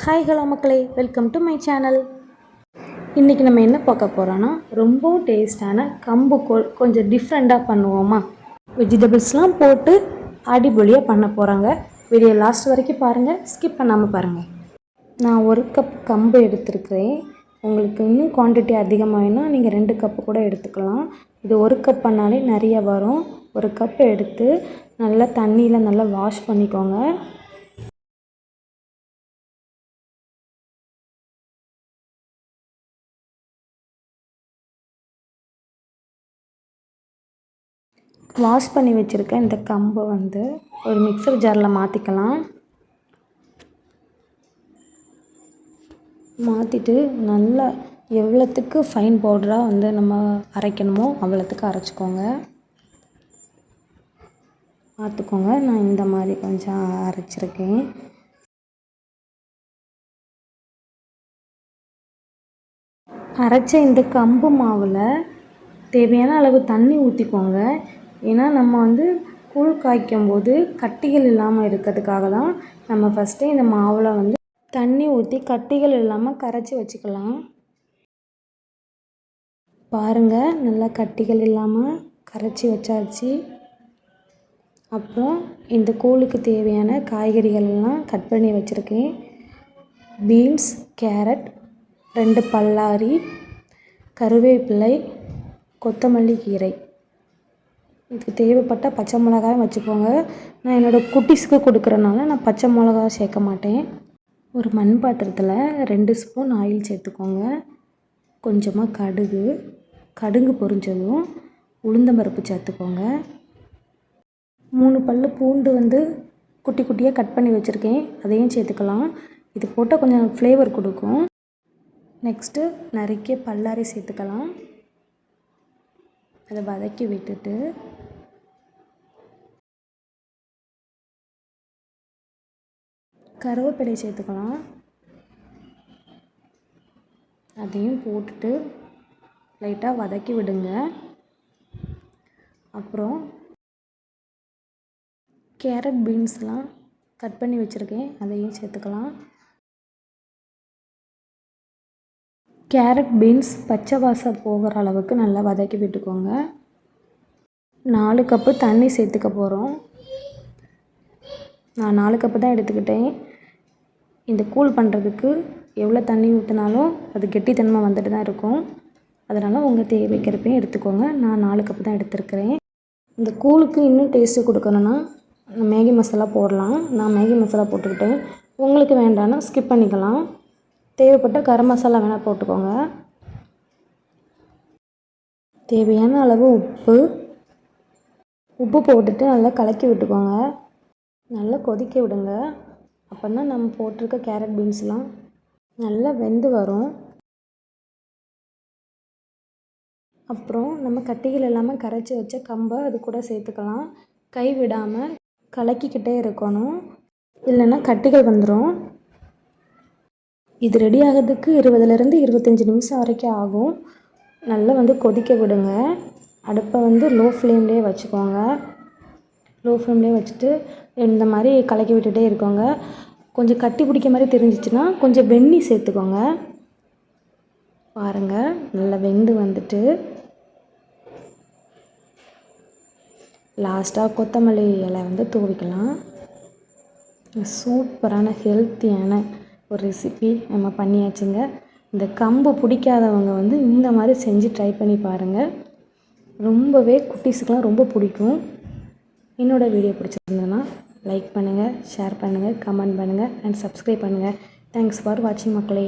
Hi hello மக்களே, welcome to my channel. இன்றைக்கி நம்ம என்ன பார்க்க போகிறோன்னா, ரொம்ப டேஸ்டான கம்பு கூழ் கொஞ்சம் டிஃப்ரெண்ட்டாக பண்ணுவோமா. வெஜிடபிள்ஸ்லாம் போட்டு அடிப்பொலியாக பண்ண போகிறாங்க. வீடியோ லாஸ்ட் வரைக்கும் பாருங்கள், ஸ்கிப் பண்ணாமல் பாருங்கள். நான் 1 கப் கம்பு எடுத்துருக்கிறேன். உங்களுக்கு இன்னும் குவான்டிட்டி அதிகமாக வேணால் நீங்கள் 2 கப்பு கூட எடுத்துக்கலாம். இது 1 கப் பண்ணாலே நிறைய வரும். 1 கப் எடுத்து நல்லா தண்ணியில் நல்லா வாஷ் பண்ணிக்கோங்க. வாஷ் பண்ணி வச்சுருக்க இந்த கம்பை ஒரு மிக்சர் ஜாரில் மாற்றிக்கலாம். மாற்றிட்டு நல்லா எவ்வளோத்துக்கு ஃபைன் பவுடராக நம்ம அரைக்கணுமோ அவ்வளோத்துக்கு அரைச்சிக்கோங்க. பார்த்துக்கோங்க, நான் இந்த மாதிரி கொஞ்சம் அரைச்சிருக்கேன். அரைச்ச இந்த கம்பு மாவில் தேவையான அளவு தண்ணி ஊற்றிக்கோங்க. ஏன்னா நம்ம கூழ் காய்க்கும் போது கட்டிகள் இல்லாமல் இருக்கிறதுக்காக தான் நம்ம ஃபஸ்ட்டே இந்த மாவில் தண்ணி ஊற்றி கட்டிகள் இல்லாமல் கரைச்சி வச்சுக்கலாம். பாருங்கள், நல்லா கட்டிகள் இல்லாமல் கரைச்சி வச்சாச்சு. அப்புறம் இந்த கூழுக்கு தேவையான காய்கறிகள் எல்லாம் கட் பண்ணி வச்சுருக்கேன். பீன்ஸ், கேரட், 2 பல்லாரி, கருவேப்பிலை, கொத்தமல்லி கீரை. இதுக்கு தேவைப்பட்ட பச்சை மிளகாயும் வச்சுக்கோங்க. நான் என்னோடய குட்டீஸுக்கு கொடுக்குறனால நான் பச்சை மிளகா சேர்க்க மாட்டேன். ஒரு மண் பாத்திரத்தில் 2 ஸ்பூன் ஆயில் சேர்த்துக்கோங்க. கொஞ்சமாக கடுகு பொரிஞ்சதும் உளுந்தம்பருப்பு சேர்த்துக்கோங்க. 3 பல் பூண்டு குட்டி குட்டியாக கட் பண்ணி வச்சுருக்கேன், அதையும் சேர்த்துக்கலாம். இது போட்டால் கொஞ்சம் ஃப்ளேவர் கொடுக்கும். நெக்ஸ்ட்டு நறுக்கிய பல்லாரி சேர்த்துக்கலாம். அதை வதக்கி விட்டுட்டு கருவேப்பிலை சேர்த்துக்கலாம். அதையும் போட்டுட்டு லைட்டாக வதக்கி விடுங்க. அப்புறம் கேரட், பீன்ஸ்லாம் கட் பண்ணி வச்சுருக்கேன், அதையும் சேர்த்துக்கலாம். கேரட், பீன்ஸ் பச்சை வாசம் போகிற அளவுக்கு நல்லா வதக்கி விட்டுக்கோங்க. 4 கப்பு தண்ணி சேர்த்துக்க போகிறோம். நான் 4 கப்பு தான் எடுத்துக்கிட்டேன். இந்த கூழ் பண்ணுறதுக்கு எவ்வளோ தண்ணி ஊற்றினாலும் அது கெட்டித்தன்மை வந்துட்டு தான் இருக்கும். அதனால் உங்கள் தேவைக்கிறப்பையும் எடுத்துக்கோங்க. நான் 4 கப்பு தான் எடுத்துருக்கிறேன். இந்த கூழுக்கு இன்னும் டேஸ்ட்டு கொடுக்கணுன்னா மேகி மசாலா போடலாம். நான் மேகி மசாலா போட்டுக்கிட்டேன். உங்களுக்கு வேண்டான்னா ஸ்கிப் பண்ணிக்கலாம். தேவைப்பட்ட கரம் மசாலா வேணால் போட்டுக்கோங்க. தேவையான அளவு உப்பு போட்டுட்டு நல்லா கலக்கி விட்டுக்கோங்க. நல்லா கொதிக்க விடுங்க. அப்போ தான் நம்ம போட்டிருக்க கேரட், பீன்ஸ்லாம் நல்லா வெந்து வரும். அப்புறம் நம்ம கட்டிகள் இல்லாமல் கரைச்சி வச்ச கம்பை அது கூட சேர்த்துக்கலாம். கை விடாமல் கலக்கிக்கிட்டே இருக்கணும், இல்லைன்னா கட்டிகள் வந்துடும். இது ரெடி ஆகிறதுக்கு 20லேருந்து 25 நிமிஷம் வரைக்கும் ஆகும். நல்லா கொதிக்க விடுங்க. அடுப்பை லோ ஃப்ளேம்லேயே வச்சுக்கோங்க. லோ ஃப்ளேம்லேயே வச்சுட்டு இந்த மாதிரி கலக்கி விட்டுகிட்டே இருக்கோங்க. கொஞ்சம் கட்டி பிடிக்க மாதிரி தெரிஞ்சிச்சுன்னா கொஞ்சம் வெந்நீர் சேர்த்துக்கோங்க. பாருங்கள், நல்லா வெந்து வந்துட்டு லாஸ்ட்டாக கொத்தமல்லி இலை தூவிக்கலாம். சூப்பரான ஹெல்த்தியான ஒரு ரெசிபி நம்ம பண்ணியாச்சுங்க. இந்த கம்பு பிடிக்காதவங்க இந்த மாதிரி செஞ்சு ட்ரை பண்ணி பாருங்கள். ரொம்பவே குட்டீஸுக்கெலாம் ரொம்ப பிடிக்கும். என்னோடய வீடியோ பிடிச்சிருந்ததுன்னா லைக் பண்ணுங்கள், ஷேர் பண்ணுங்கள், கமெண்ட் பண்ணுங்கள் அண்ட் சப்ஸ்கிரைப் பண்ணுங்கள். தேங்க்ஸ் ஃபார் வாட்சிங் மக்களே.